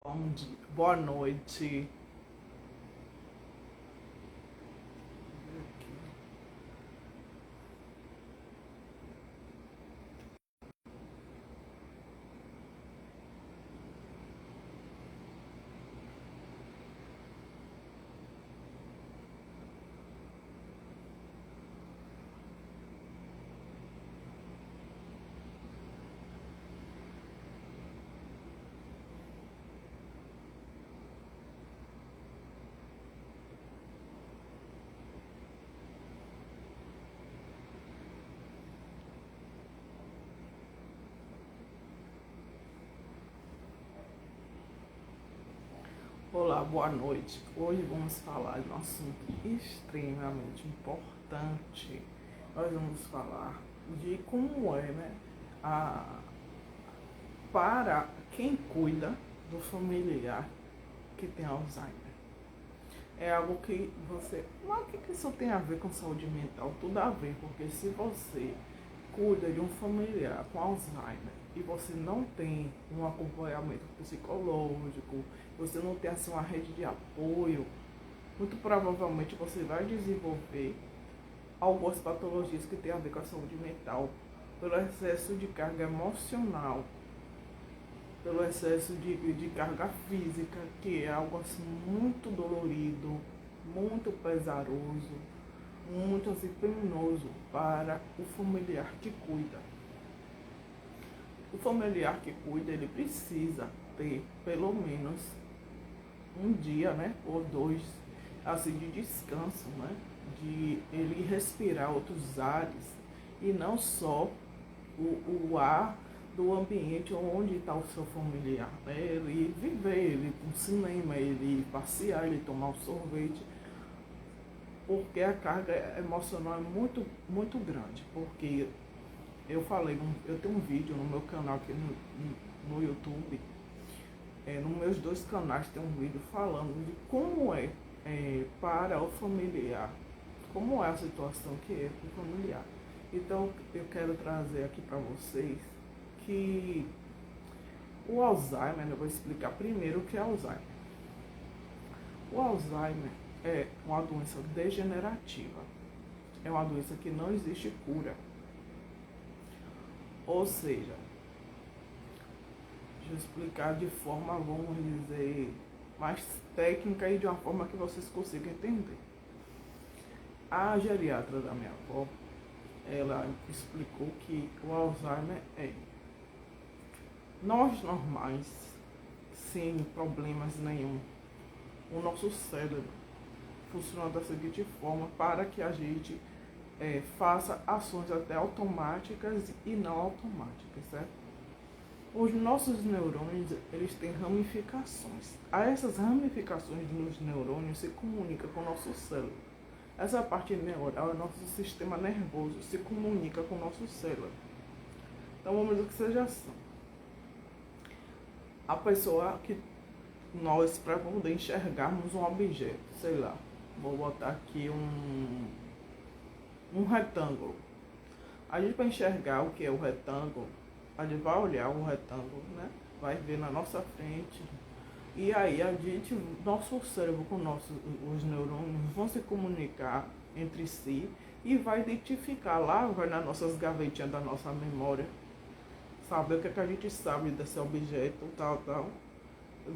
Bom dia, boa noite. Olá, boa noite. Hoje vamos falar de um assunto extremamente importante. Nós vamos falar de como é, né, a, para quem cuida do familiar que tem Alzheimer. É algo que você. Mas o que isso tem a ver com saúde mental? Tudo a ver, porque se você cuida de um familiar com Alzheimer e você não tem um acompanhamento psicológico, você não tem assim uma rede de apoio, muito provavelmente você vai desenvolver algumas patologias que têm a ver com a saúde mental, pelo excesso de carga emocional, pelo excesso de carga física, que é algo assim muito dolorido, muito pesaroso, muito assim penoso para o familiar que cuida. O familiar que cuida, ele precisa ter pelo menos um dia, né, ou dois, assim, de descanso, né, de ele respirar outros ares e não só o ar do ambiente onde está o seu familiar, né? Ele viver, ele ir para um cinema, ele ir passear, ele tomar um sorvete, porque a carga emocional é muito, muito grande. Porque eu tenho um vídeo no meu canal aqui no YouTube, nos meus dois canais tem um vídeo falando de como para o familiar, como é a situação que é para o familiar. Então eu quero trazer aqui para vocês que o Alzheimer, eu vou explicar primeiro o que é Alzheimer. O Alzheimer é uma doença degenerativa, é uma doença que não existe cura. Ou seja, deixa eu explicar de forma, vamos dizer, mais técnica e de uma forma que vocês consigam entender. A geriatra da minha avó, ela explicou que o Alzheimer é nós normais, sem problemas nenhum. O nosso cérebro funciona da seguinte forma para que a gente faça ações até automáticas e não automáticas, certo? Os nossos neurônios, eles têm ramificações. A essas ramificações dos neurônios se comunica com o nosso cérebro. Essa parte neural, o nosso sistema nervoso, se comunica com o nosso cérebro. Então vamos dizer que seja assim. A pessoa que nós, para poder enxergarmos um objeto, sei lá, vou botar aqui um retângulo. A gente, para enxergar o que é o retângulo, a gente vai olhar o retângulo, né? Vai ver na nossa frente. E aí a gente, nosso cérebro com os neurônios vão se comunicar entre si e vai identificar lá, vai nas nossas gavetinhas da nossa memória, saber o que, é que a gente sabe desse objeto, tal, tal.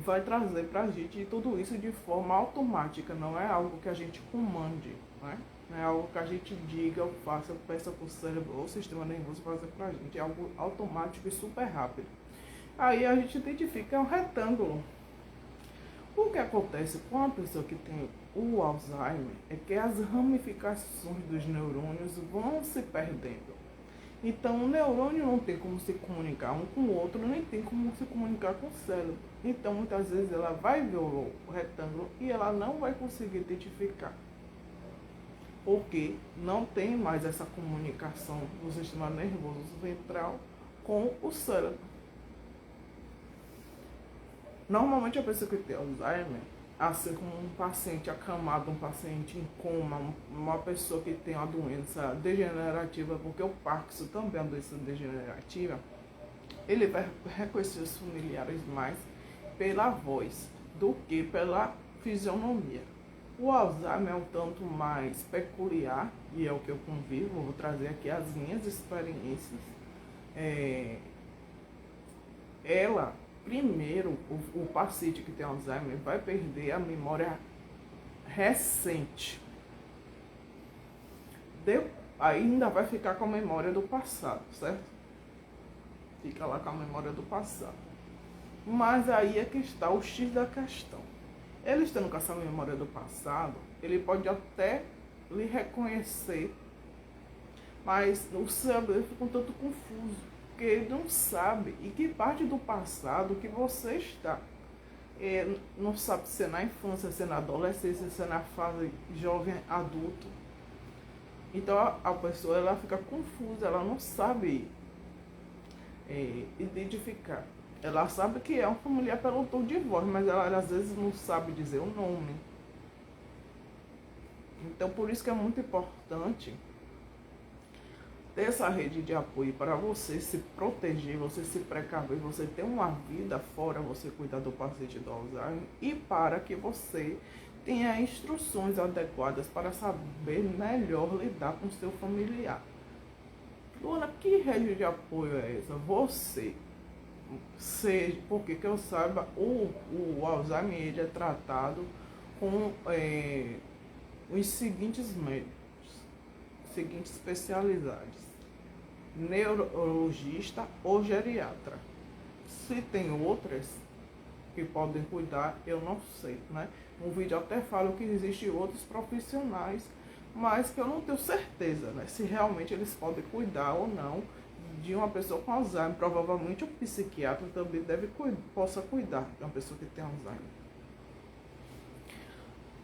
Vai trazer pra gente tudo isso de forma automática, não é algo que a gente comande, né? Não é algo que a gente diga ou faça, peça pro cérebro ou sistema nervoso fazer pra gente, é algo automático e super rápido. Aí a gente identifica um retângulo. O que acontece com a pessoa que tem o Alzheimer é que as ramificações dos neurônios vão se perdendo. Então, o neurônio não tem como se comunicar um com o outro, nem tem como se comunicar com o cérebro. Então, muitas vezes ela vai ver o retângulo e ela não vai conseguir identificar. Porque não tem mais essa comunicação do sistema nervoso ventral com o cérebro. Normalmente a pessoa que tem Alzheimer, assim como um paciente acamado, um paciente em coma, uma pessoa que tem uma doença degenerativa, porque o Parkinson também é uma doença degenerativa, ele vai reconhecer os familiares mais pela voz do que pela fisionomia. O Alzheimer é um tanto mais peculiar, e é o que eu convivo, vou trazer aqui as minhas experiências. Ela, primeiro, o paciente que tem Alzheimer vai perder a memória recente. Ainda vai ficar com a memória do passado, certo? Fica lá com a memória do passado. Mas aí é que está o X da questão. Ele estando com essa memória do passado, ele pode até lhe reconhecer, mas o cérebro fica um tanto confuso, porque ele não sabe em que parte do passado que você está. Ele não sabe se é na infância, se é na adolescência, se é na fase jovem, adulto. Então a pessoa ela fica confusa, ela não sabe identificar. Ela sabe que é um familiar pelo tom de voz, mas ela às vezes não sabe dizer o nome. Então por isso que é muito importante ter essa rede de apoio para você se proteger, você se precaver, você ter uma vida fora, você cuidar do paciente do Alzheimer e para que você tenha instruções adequadas para saber melhor lidar com seu familiar. Luana, que rede de apoio é essa? Você, porque que eu saiba, o Alzheimer ele é tratado com os seguintes médicos, seguintes especialidades: neurologista ou geriatra. Se tem outras que podem cuidar, eu não sei, né? No vídeo até falo que existem outros profissionais, mas que eu não tenho certeza, né? Se realmente eles podem cuidar ou não de uma pessoa com Alzheimer. Provavelmente o psiquiatra também possa cuidar de uma pessoa que tem Alzheimer.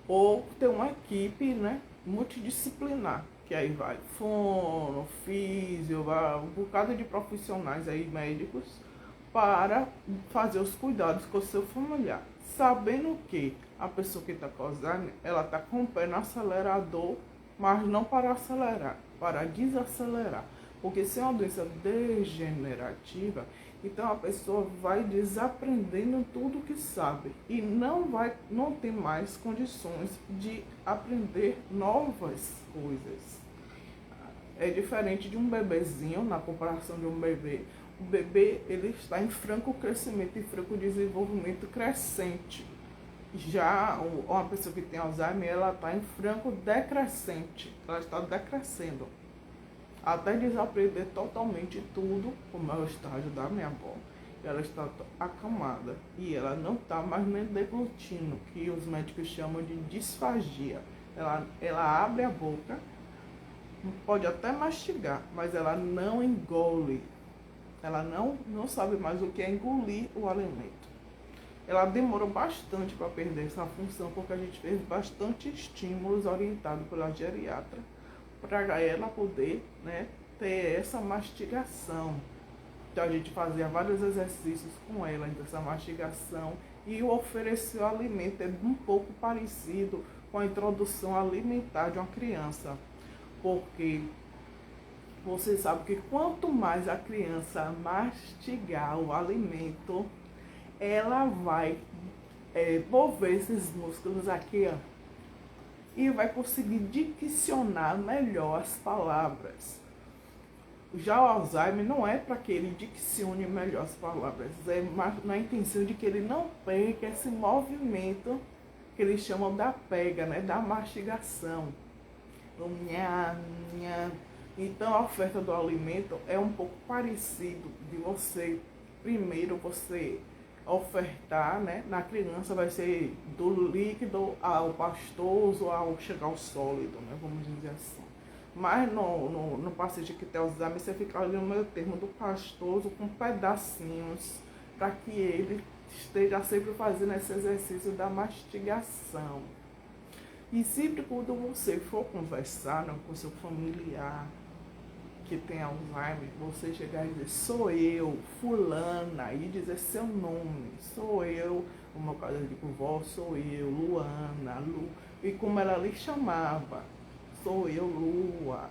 Ou ter uma equipe, né, multidisciplinar, que aí vai fono, físio, um bocado de profissionais aí, médicos, para fazer os cuidados com o seu familiar. Sabendo que a pessoa que está com Alzheimer, ela está com o pé no acelerador, mas não para acelerar, para desacelerar. Porque se é uma doença degenerativa, então a pessoa vai desaprendendo tudo que sabe e não tem mais condições de aprender novas coisas. É diferente de um bebezinho, na comparação de um bebê. O bebê ele está em franco crescimento e franco desenvolvimento crescente. Já uma pessoa que tem Alzheimer, ela está em franco decrescente, ela está decrescendo. Até desaprender totalmente tudo, como é o estágio da minha avó. Ela está acamada e ela não está mais nem deglutindo, que os médicos chamam de disfagia. Ela abre a boca, pode até mastigar, mas ela não engole. Ela não sabe mais o que é engolir o alimento. Ela demorou bastante para perder essa função, porque a gente fez bastante estímulos orientados pela geriatra para ela poder, né, ter essa mastigação. Então a gente fazia vários exercícios com ela dessa mastigação e o oferecer o alimento é um pouco parecido com a introdução alimentar de uma criança, porque você sabe que quanto mais a criança mastigar o alimento, ela vai mover esses músculos aqui, ó, e vai conseguir diccionar melhor as palavras. Já o Alzheimer não é para que ele diccione melhor as palavras, é na intenção de que ele não perca esse movimento que eles chamam da pega, né, da mastigação. O nha, nha. Então a oferta do alimento é um pouco parecido de você, primeiro você ofertar, né, na criança vai ser do líquido ao pastoso, ao chegar ao sólido, né, vamos dizer assim. Mas no paciente que tem Alzheimer, você fica ali no meio termo do pastoso com pedacinhos, para que ele esteja sempre fazendo esse exercício da mastigação. E sempre quando você for conversar, né, com seu familiar que tem Alzheimer, você chegar e dizer: sou eu, fulana, e dizer seu nome. Sou eu, no meu caso eu digo vó, sou eu, Luana, Lu, e como ela lhe chamava, sou eu, Lua.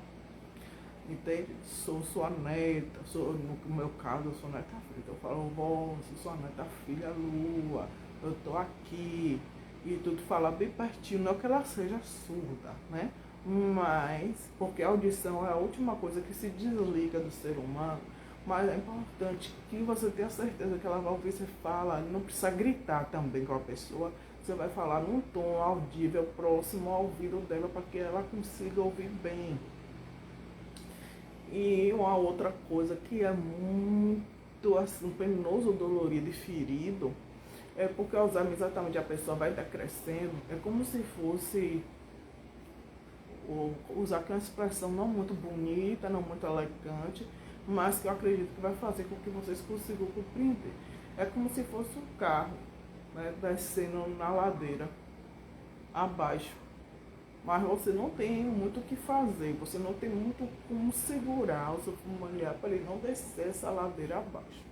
entende? Sou sua neta, no meu caso, eu sou neta Frita. Eu falo, vó, sou sua neta filha Lua, eu tô aqui. E tudo falar bem pertinho, não que ela seja surda, né? Mas, porque a audição é a última coisa que se desliga do ser humano, mas é importante que você tenha certeza que ela vai ouvir você fala, não precisa gritar também com a pessoa, você vai falar num tom audível, próximo ao ouvido dela, para que ela consiga ouvir bem. E uma outra coisa que é muito assim, penoso, dolorido e ferido, é porque o Alzheimer exatamente a pessoa vai decrescendo, é como se fosse, usar aqui uma expressão não muito bonita, não muito elegante, mas que eu acredito que vai fazer com que vocês consigam compreender. É como se fosse um carro, né, descendo na ladeira abaixo, mas você não tem muito o que fazer, você não tem muito como segurar o seu familiar para ele não descer essa ladeira abaixo.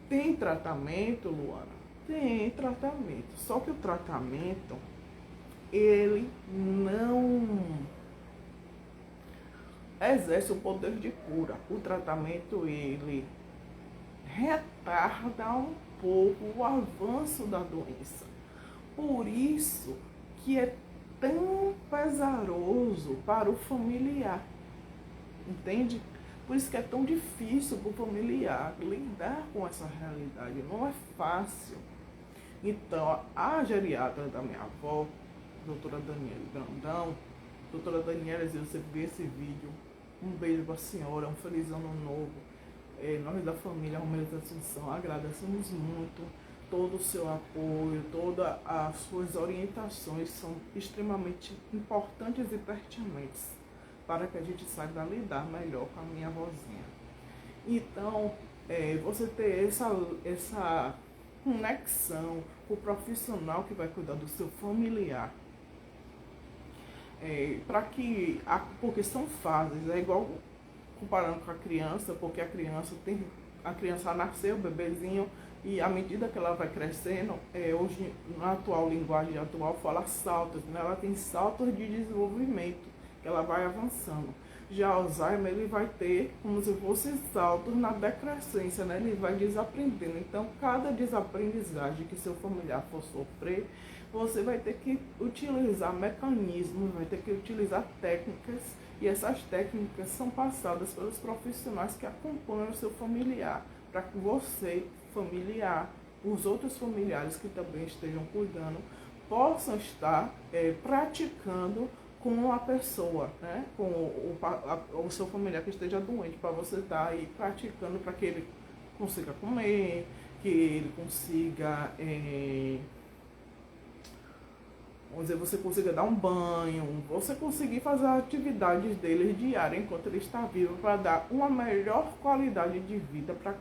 Tem tratamento, Luana? Tem tratamento, só que o tratamento, ele não exerce o poder de cura. O tratamento, ele retarda um pouco o avanço da doença. Por isso que é tão pesaroso para o familiar, entende? Por isso que é tão difícil para o familiar lidar com essa realidade, não é fácil. Então, a geriatra da minha avó, doutora Daniela Grandão, doutora Daniela, se você ver esse vídeo, um beijo para a senhora, um feliz ano novo. Nós da família Romero da Assunção agradecemos muito todo o seu apoio, todas as suas orientações são extremamente importantes e pertinentes para que a gente saiba lidar melhor com a minha vozinha. Então, você ter essa conexão com o profissional que vai cuidar do seu familiar, para que, porque são fases, é igual comparando com a criança, porque a criança nasceu, bebezinho, e à medida que ela vai crescendo, hoje na atual linguagem atual fala saltos, né? Ela tem saltos de desenvolvimento, que ela vai avançando. Já Alzheimer, ele vai ter como se fosse saltos na decrescência, né? Ele vai desaprendendo. Então, cada desaprendizagem que seu familiar for sofrer, você vai ter que utilizar mecanismos, vai ter que utilizar técnicas, e essas técnicas são passadas pelos profissionais que acompanham o seu familiar, para que você, familiar, os outros familiares que também estejam cuidando, possam estar praticando com a pessoa, né? Com o seu familiar que esteja doente, para você estar aí praticando para que ele consiga comer, que ele consiga, vamos dizer, você consiga dar um banho, você conseguir fazer as atividades dele diárias enquanto ele está vivo, para dar uma melhor qualidade de vida para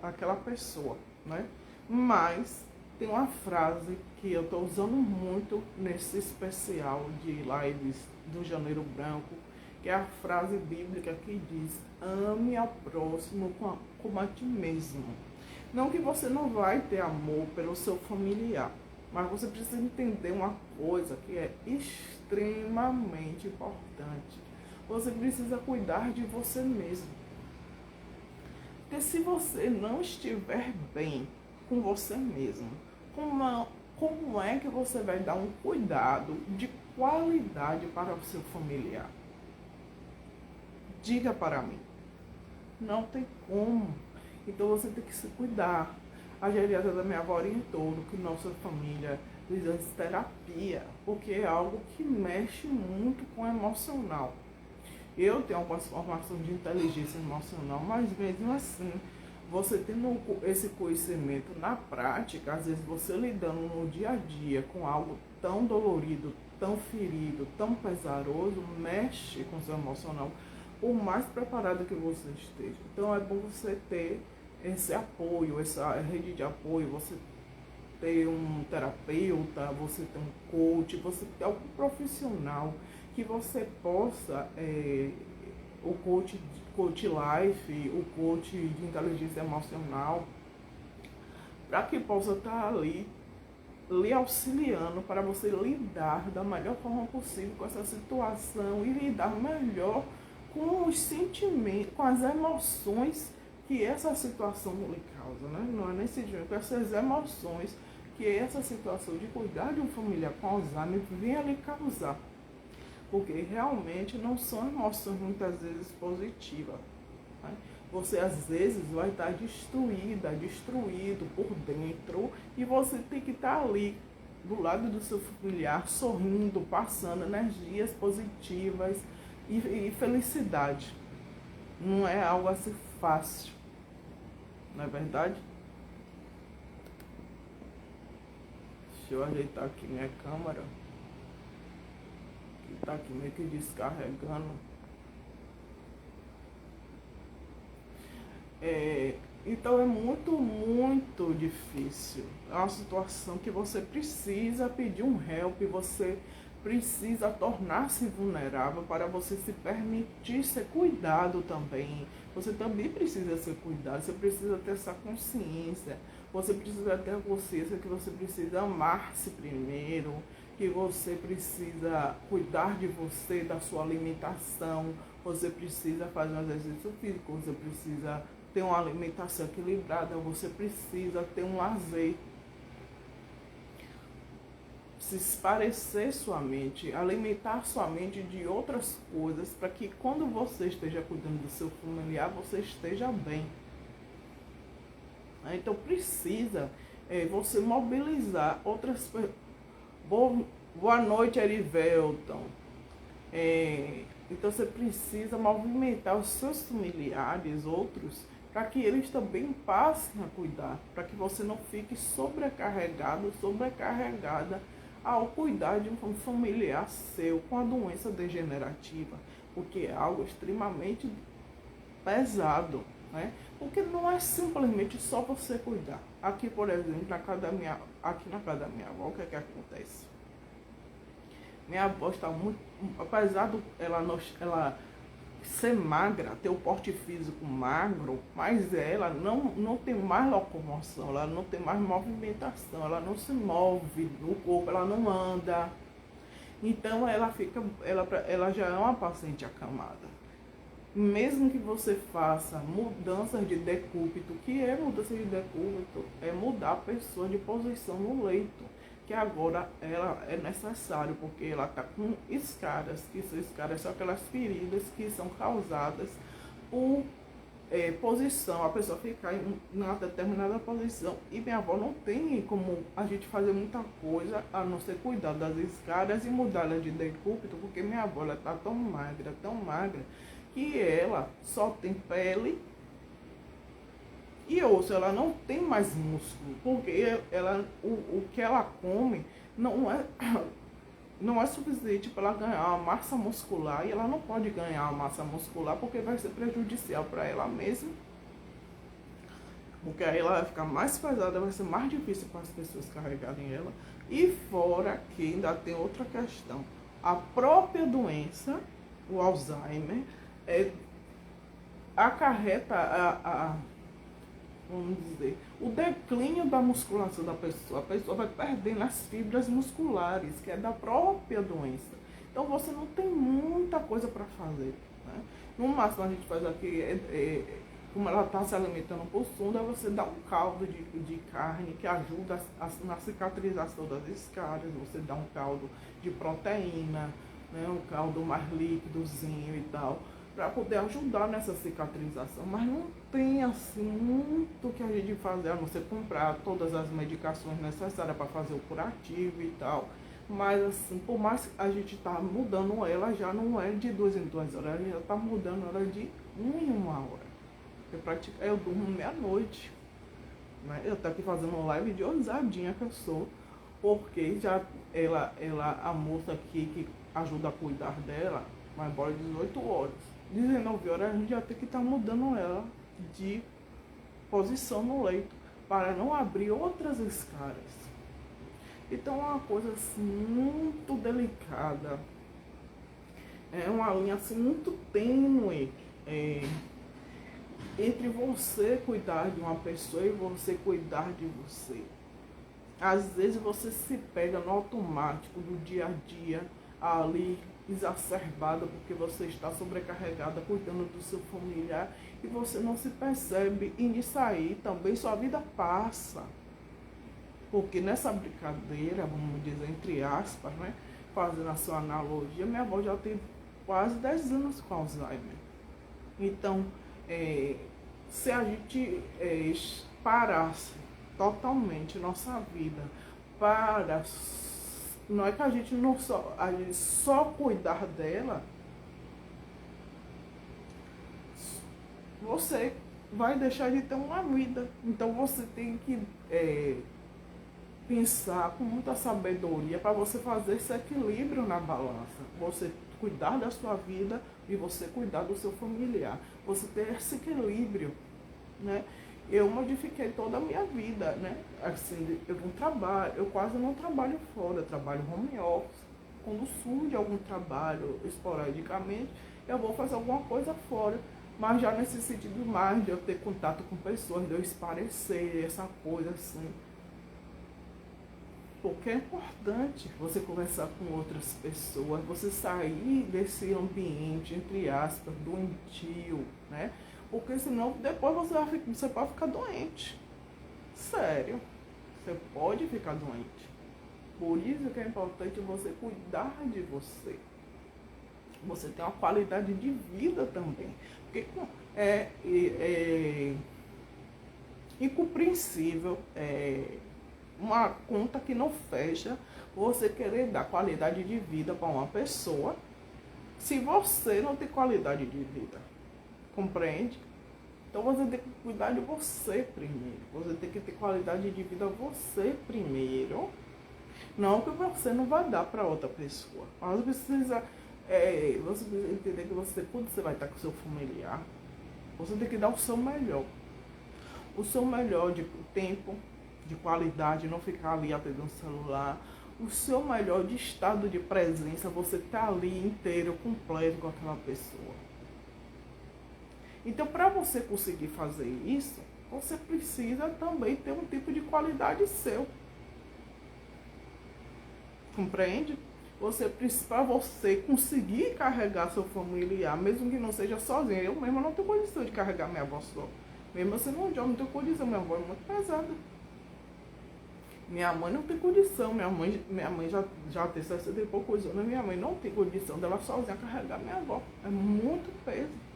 aquela pessoa, né? Mas tem uma frase que eu estou usando muito nesse especial de lives do Janeiro Branco, que é a frase bíblica que diz: ame ao próximo como a ti mesmo. Não que você não vai ter amor pelo seu familiar, mas você precisa entender uma coisa que é extremamente importante. Você precisa cuidar de você mesmo. Porque se você não estiver bem com você mesmo, como é que você vai dar um cuidado de qualidade para o seu familiar? Diga para mim. Não tem como. Então você tem que se cuidar. A geriatra da minha avó orientou que nossa família fizesse terapia, porque é algo que mexe muito com o emocional. Eu tenho algumas formações de inteligência emocional, mas mesmo assim, você tendo esse conhecimento na prática, às vezes você lidando no dia a dia com algo tão dolorido, tão ferido, tão pesaroso, mexe com o seu emocional, por mais preparado que você esteja. Então é bom você ter esse apoio, essa rede de apoio, você ter um terapeuta, você ter um coach, você ter algum profissional que você possa, o coach life, o coach de inteligência emocional, para que possa estar ali lhe auxiliando para você lidar da melhor forma possível com essa situação e lidar melhor com os sentimentos, com as emoções que essa situação lhe causa, né? Não é nem sentimento, com essas emoções que essa situação de cuidar de um familiar com Alzheimer vem a lhe causar. Porque realmente não são emoções muitas vezes positivas. Né? Você às vezes vai estar destruído por dentro, e você tem que estar ali do lado do seu familiar, sorrindo, passando energias positivas e felicidade. Não é algo assim fácil, não é verdade? Deixa eu ajeitar aqui minha câmera, que está aqui meio que descarregando. Então é muito difícil. É uma situação que você precisa pedir um help, você precisa tornar-se vulnerável para você se permitir ser cuidado também. Você também precisa ser cuidado, você precisa ter essa consciência, você precisa ter a consciência que você precisa amar-se primeiro, que você precisa cuidar de você, da sua alimentação, você precisa fazer um exercício físico, você precisa ter uma alimentação equilibrada, você precisa ter um lazer. Se esparecer sua mente, alimentar sua mente de outras coisas, para que quando você esteja cuidando do seu familiar, você esteja bem. Então precisa você mobilizar outras pessoas. Boa noite, Erivelton. Então você precisa movimentar os seus familiares, outros, para que eles também passem a cuidar, para que você não fique sobrecarregado, sobrecarregada ao cuidar de um familiar seu com a doença degenerativa, porque é algo extremamente pesado, né? Porque não é simplesmente só você cuidar. Aqui, por exemplo, na casa da minha avó, o que é que acontece? Minha avó está muito, apesar de ela ser magra, ter o porte físico magro, mas ela não tem mais locomoção, ela não tem mais movimentação, ela não se move no corpo, ela não anda. Então ela já é uma paciente acamada. Mesmo que você faça mudanças de decúbito, que é mudança de decúbito? É mudar a pessoa de posição no leito, que agora ela é necessário, porque ela está com escaras, que são escaras, são aquelas feridas que são causadas por posição, a pessoa ficar em uma determinada posição. E minha avó não tem como a gente fazer muita coisa, a não ser cuidar das escaras e mudar ela de decúbito, porque minha avó está tão magra, que ela só tem pele e osso, ela não tem mais músculo, porque o que ela come não é suficiente para ela ganhar uma massa muscular, e ela não pode ganhar uma massa muscular porque vai ser prejudicial para ela mesma, porque aí ela vai ficar mais pesada, vai ser mais difícil para as pessoas carregarem ela. E fora que ainda tem outra questão, a própria doença, o Alzheimer, acarreta vamos dizer, o declínio da musculação da pessoa. A pessoa vai perdendo as fibras musculares, que é da própria doença. Então você não tem muita coisa para fazer, né? No máximo a gente faz aqui, como ela está se alimentando por sonda, você dá um caldo de carne que ajuda na cicatrização das escaras, você dá um caldo de proteína, né? Um caldo mais líquidozinho e tal, para poder ajudar nessa cicatrização. Mas não tem assim muito que a gente fazer, a não ser comprar todas as medicações necessárias para fazer o curativo e tal. Mas assim, por mais que a gente está mudando ela, já não é de 2 em 2 horas, a gente já está mudando ela de 1 em 1 hora. Eu durmo meia-noite, né? Eu estou aqui fazendo uma live de ousadinha que eu sou, porque já a moça aqui que ajuda a cuidar dela vai embora às 18 horas. 19 horas a gente já tem que estar mudando ela de posição no leito, para não abrir outras escaras. Então é uma coisa assim muito delicada, é uma linha assim muito tênue entre você cuidar de uma pessoa e você cuidar de você. Às vezes você se pega no automático do dia a dia ali exacerbada porque você está sobrecarregada cuidando do seu familiar e você não se percebe. E nisso aí também sua vida passa. Porque nessa brincadeira, vamos dizer, entre aspas, né? Fazendo a sua analogia, minha avó já tem quase 10 anos com Alzheimer. Então, se a gente parasse totalmente nossa vida para, não é que a gente não só, a gente só cuidar dela, você vai deixar de ter uma vida. Então você tem que pensar com muita sabedoria para você fazer esse equilíbrio na balança. Você cuidar da sua vida e você cuidar do seu familiar. Você ter esse equilíbrio, né? Eu modifiquei toda a minha vida, né? Assim, eu não trabalho, eu quase não trabalho fora, eu trabalho home office. Quando surge algum trabalho esporadicamente, eu vou fazer alguma coisa fora. Mas já nesse sentido mais de eu ter contato com pessoas, de eu esparecer, essa coisa assim. Porque é importante você conversar com outras pessoas, você sair desse ambiente, entre aspas, doentio, né? Porque senão depois você pode ficar doente. Sério, você pode ficar doente. Por isso que é importante você cuidar de você. Você tem uma qualidade de vida também. Porque é incompreensível, uma conta que não fecha, você querer dar qualidade de vida para uma pessoa, se você não tem qualidade de vida. Compreende? Então você tem que cuidar de você primeiro. Você tem que ter qualidade de vida você primeiro. Não que você não vai dar para outra pessoa. Mas você precisa entender que quando você vai estar com o seu familiar, você tem que dar o seu melhor. O seu melhor de tempo, de qualidade, não ficar ali atendendo o celular. O seu melhor de estado de presença, você tá ali inteiro, completo com aquela pessoa. Então, para você conseguir fazer isso, você precisa também ter um tipo de qualidade seu. Compreende? Para você conseguir carregar seu familiar, mesmo que não seja sozinho. Eu mesma não tenho condição de carregar minha avó só. Mesmo assim, não tenho condição. Minha avó é muito pesada. Minha mãe não tem condição. Minha mãe já tem 60 e poucos anos. Minha mãe não tem condição dela sozinha carregar minha avó. É muito peso.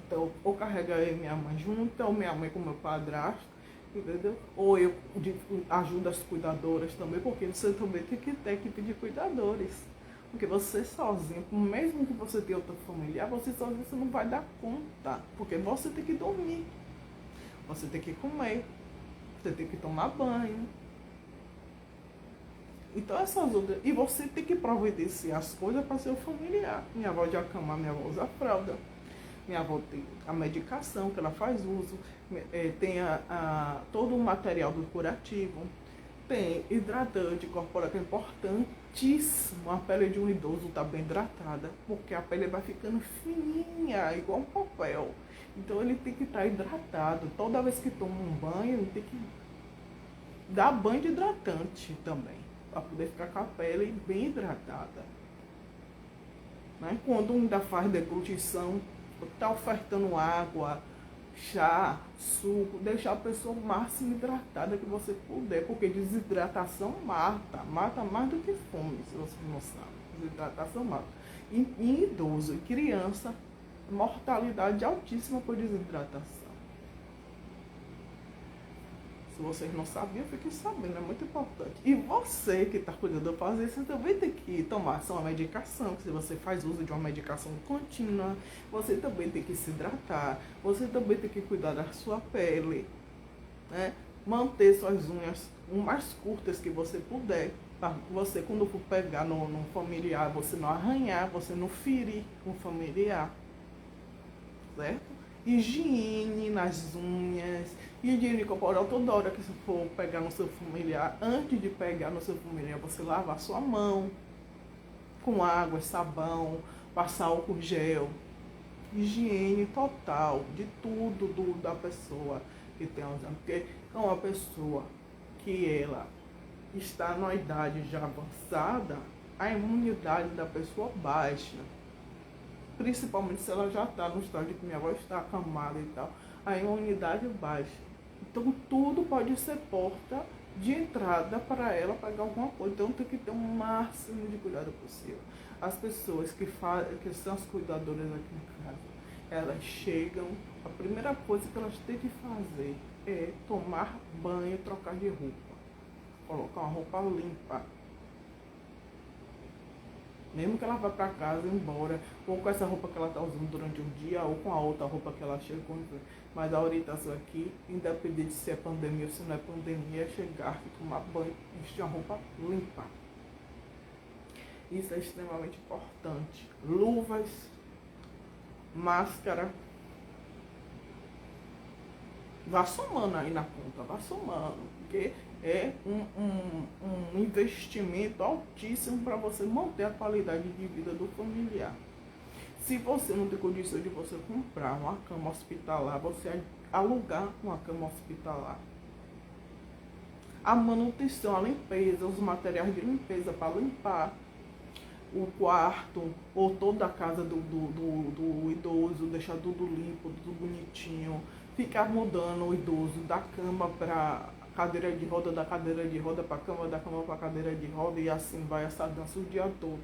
Então, ou carrega eu e minha mãe junto, ou minha mãe com meu padrasto, entendeu? Ou eu ajudo as cuidadoras também, porque você também tem que ter equipe de cuidadores. Porque você sozinho, mesmo que você tenha outra familiar, você sozinho você não vai dar conta. Porque você tem que dormir, você tem que comer, você tem que tomar banho. Então essas outras. E você tem que providenciar as coisas para seu familiar. Minha avó de acamar, minha avó usa fralda. Minha avó tem a medicação que ela faz uso, tem todo o material do curativo, tem hidratante corporal, que é importantíssimo. A pele de um idoso está bem hidratada, porque a pele vai ficando fininha, igual um papel. Então ele tem que estar hidratado. Toda vez que toma um banho, ele tem que dar banho de hidratante também, para poder ficar com a pele bem hidratada. Né? Quando ainda faz deglutição, está ofertando água, chá, suco, deixar a pessoa o máximo hidratada que você puder, porque desidratação mata mais do que fome, se você não sabe. Desidratação mata. Em idoso e criança, mortalidade altíssima por desidratação. Se vocês não sabiam, fiquem sabendo, é muito importante. E você que está cuidando de fazer isso, você também tem que tomar sua medicação, que se você faz uso de uma medicação contínua, você também tem que se hidratar, você também tem que cuidar da sua pele, né? Manter suas unhas o mais curtas que você puder, para você, quando for pegar no familiar, você não arranhar, você não ferir um familiar, certo? Higiene nas unhas, higiene corporal. Toda hora que você for pegar no seu familiar, antes de pegar no seu familiar, você lavar sua mão com água e sabão, passar álcool gel. Higiene total de tudo da pessoa que tem Alzheimer. Porque é uma pessoa que ela está numa idade já avançada, a imunidade da pessoa baixa. Principalmente se ela já está no estágio que minha avó está acamada e tal, a imunidade baixa. Então tudo pode ser porta de entrada para ela pegar alguma coisa. Então tem que ter um máximo de cuidado possível. As pessoas que são as cuidadoras aqui em casa, elas chegam, a primeira coisa que elas têm que fazer é tomar banho e trocar de roupa. Colocar uma roupa limpa. Mesmo que ela vá para casa, embora, ou com essa roupa que ela está usando durante o dia, ou com a outra roupa que ela chegou. Mas a orientação aqui, independente se é pandemia ou se não é pandemia, é chegar e tomar banho e vestir uma roupa limpa. Isso é extremamente importante. Luvas, máscara. Vá somando aí na conta, vá somando, porque é um investimento altíssimo para você manter a qualidade de vida do familiar. Se você não tem condição de você comprar uma cama hospitalar, você alugar uma cama hospitalar. A manutenção, a limpeza, os materiais de limpeza para limpar o quarto ou toda a casa do idoso, deixar tudo limpo, tudo bonitinho. Ficar mudando o idoso da cama para cadeira de roda, da cadeira de roda para cama, da cama para cadeira de roda, e assim vai essa dança o dia todo.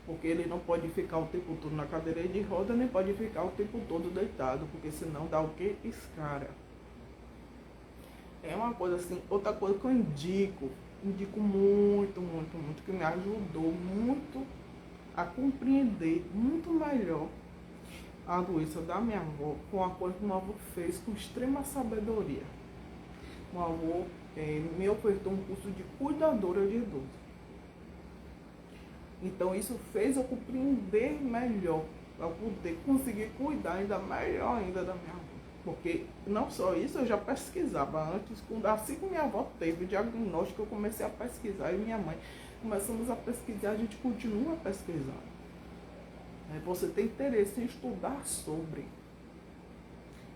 Porque ele não pode ficar o tempo todo na cadeira de roda, nem pode ficar o tempo todo deitado, porque senão dá o que? Escara. É uma coisa assim, outra coisa que eu indico muito, que me ajudou muito a compreender muito melhor a doença da minha avó, com a coisa que meu avô fez com extrema sabedoria. Meu avô me ofertou um curso de cuidadora de idoso. Então isso fez eu compreender melhor, para poder conseguir cuidar ainda melhor ainda da minha avó. Porque não só isso, eu já pesquisava antes, assim que minha avó teve o diagnóstico, eu comecei a pesquisar, e minha mãe começamos a pesquisar, a gente continua pesquisando. Você tem interesse em estudar sobre.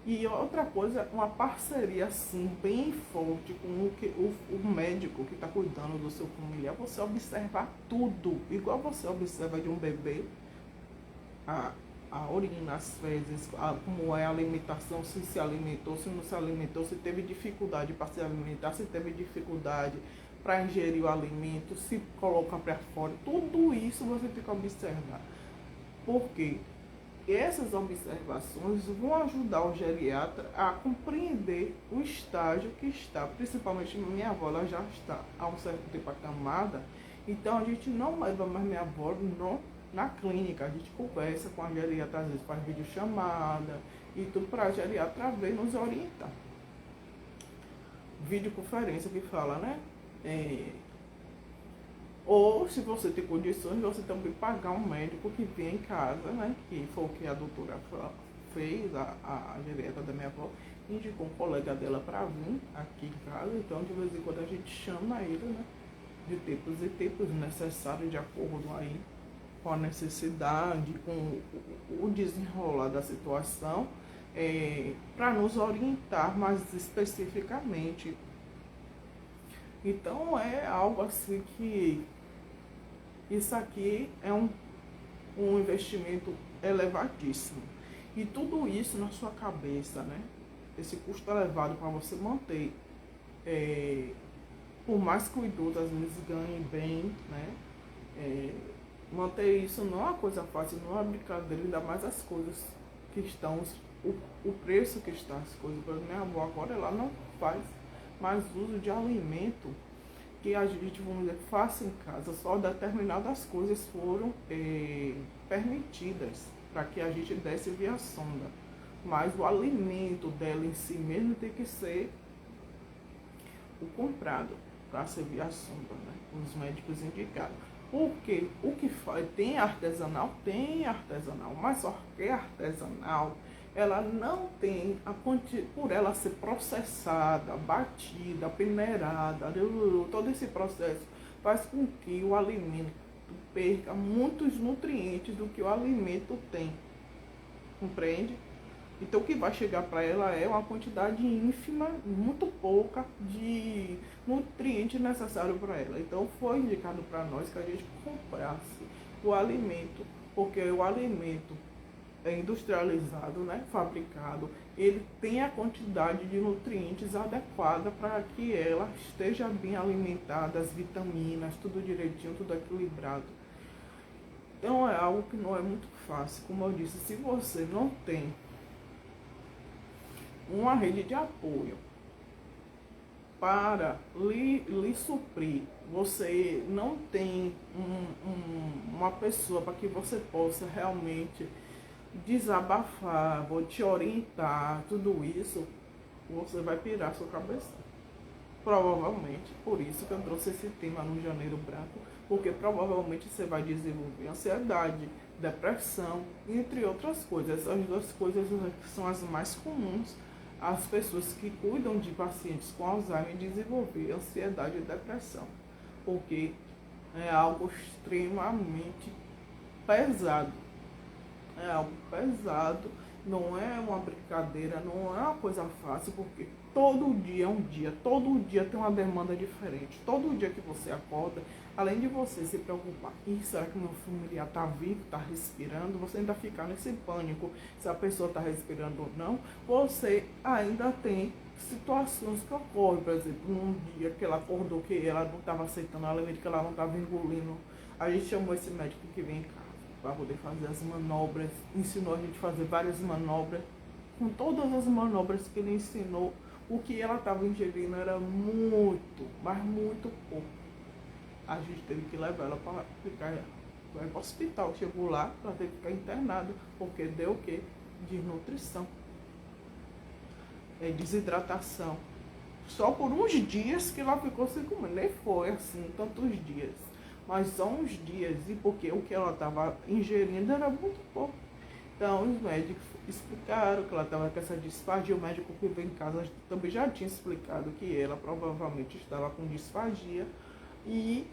E outra coisa, uma parceria assim, bem forte com o médico que está cuidando do seu familiar. Você observar tudo, igual você observa de um bebê, a urina, as fezes, como é a alimentação, se alimentou, se não se alimentou, se teve dificuldade para se alimentar, se teve dificuldade para ingerir o alimento, se coloca para fora. Tudo isso você tem que observar. Porque essas observações vão ajudar o geriatra a compreender o estágio que está, principalmente minha avó, ela já está há um certo tempo acamada, então a gente não leva mais minha avó na clínica, a gente conversa com a geriatra, às vezes faz videochamada e tudo para a geriatra ver e nos orientar. Videoconferência que fala, né? Ou, se você tem condições, você também pagar um médico que venha em casa, né? Que foi o que a doutora fez, a geriatra da minha avó, indicou um colega dela para vir aqui em casa. Então, de vez em quando a gente chama ele, né? De tempos em tempos, necessário, de acordo aí com a necessidade, com o desenrolar da situação, para nos orientar mais especificamente. Então, é algo assim que isso aqui é um investimento elevadíssimo. E tudo isso na sua cabeça, né? Esse custo elevado para você manter, por mais que o idoso às vezes ganhe bem, né? Manter isso não é uma coisa fácil, não é uma brincadeira, ainda mais as coisas que estão, o preço que está as coisas. Por exemplo, minha avó agora ela não faz mais uso de alimento que a gente, vamos dizer, faça em casa. Só determinadas coisas foram permitidas para que a gente desse via sonda. Mas o alimento dela em si mesmo tem que ser o comprado para ser via sonda, né? Os médicos indicaram. Porque o que faz, tem artesanal, mas só que artesanal, ela não tem por ela ser processada, batida, peneirada, todo esse processo faz com que o alimento perca muitos nutrientes do que o alimento tem, compreende? Então o que vai chegar para ela é uma quantidade ínfima, muito pouca, de nutrientes necessários para ela. Então foi indicado para nós que a gente comprasse o alimento, porque o alimento é industrializado, né, fabricado, ele tem a quantidade de nutrientes adequada para que ela esteja bem alimentada, as vitaminas, tudo direitinho, tudo equilibrado. Então é algo que não é muito fácil. Como eu disse, se você não tem uma rede de apoio para lhe suprir, você não tem uma pessoa para que você possa realmente desabafar, vou te orientar, tudo isso, você vai pirar sua cabeça. Provavelmente, por isso que eu trouxe esse tema no Janeiro Branco, porque provavelmente você vai desenvolver ansiedade, depressão, entre outras coisas. Essas duas coisas são as mais comuns as pessoas que cuidam de pacientes com Alzheimer desenvolver ansiedade e depressão, porque é algo extremamente pesado. É algo pesado, não é uma brincadeira, não é uma coisa fácil, porque todo dia é um dia, todo dia tem uma demanda diferente. Todo dia que você acorda, além de você se preocupar, será que meu familiar está vivo, está respirando? Você ainda fica nesse pânico, se a pessoa está respirando ou não. Você ainda tem situações que ocorrem, por exemplo, num dia que ela acordou que ela não estava aceitando alimento, que ela não estava engolindo. A gente chamou esse médico que vem em casa para poder fazer as manobras, ensinou a gente a fazer várias manobras. Com todas as manobras que ele ensinou, o que ela estava ingerindo era muito, mas muito pouco. A gente teve que levar ela para ficar para o hospital. Chegou lá para ter que ficar internada, porque deu o quê? Desnutrição, desidratação. Só por uns dias que ela ficou sem comer, nem foi assim, tantos dias. Mas só uns dias, e porque o que ela estava ingerindo era muito pouco. Então os médicos explicaram que ela estava com essa disfagia. O médico que veio em casa também já tinha explicado que ela provavelmente estava com disfagia. E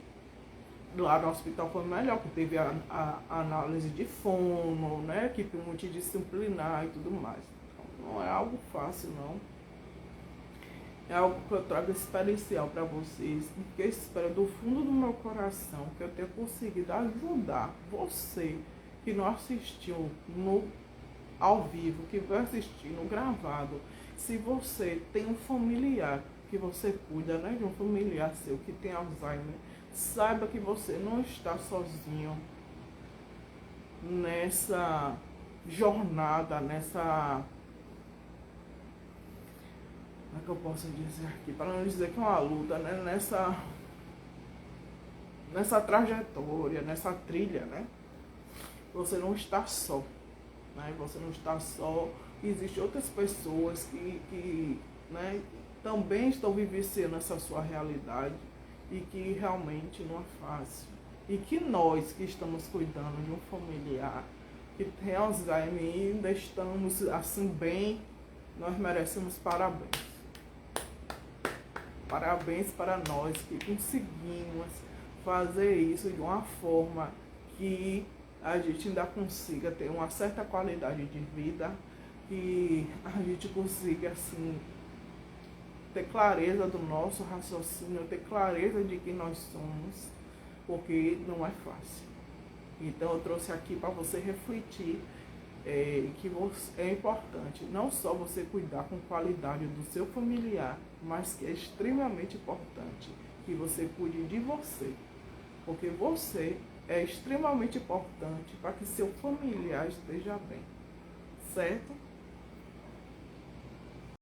lá no hospital foi melhor, porque teve a análise de fono, né, equipe multidisciplinar e tudo mais. Então não é algo fácil, não. É algo que eu trago experiencial para vocês, e que eu espero do fundo do meu coração que eu tenha conseguido ajudar você que não assistiu no ao vivo, que vai assistir no gravado. Se você tem um familiar que você cuida, né, de um familiar seu que tem Alzheimer, saiba que você não está sozinho nessa jornada, nessa... Como é que eu posso dizer aqui? Para não dizer que é uma luta, né? Nessa trajetória, nessa trilha, né? Você não está só, né? Você não está só. Existem outras pessoas que né, também estão vivenciando essa sua realidade e que realmente não é fácil. E que nós que estamos cuidando de um familiar que tem Alzheimer e ainda estamos assim bem, nós merecemos parabéns. Parabéns para nós que conseguimos fazer isso de uma forma que a gente ainda consiga ter uma certa qualidade de vida, que a gente consiga assim ter clareza do nosso raciocínio, ter clareza de quem nós somos, porque não é fácil. Então eu trouxe aqui para você refletir que é importante não só você cuidar com qualidade do seu familiar, mas que é extremamente importante que você cuide de você, porque você é extremamente importante para que seu familiar esteja bem, certo?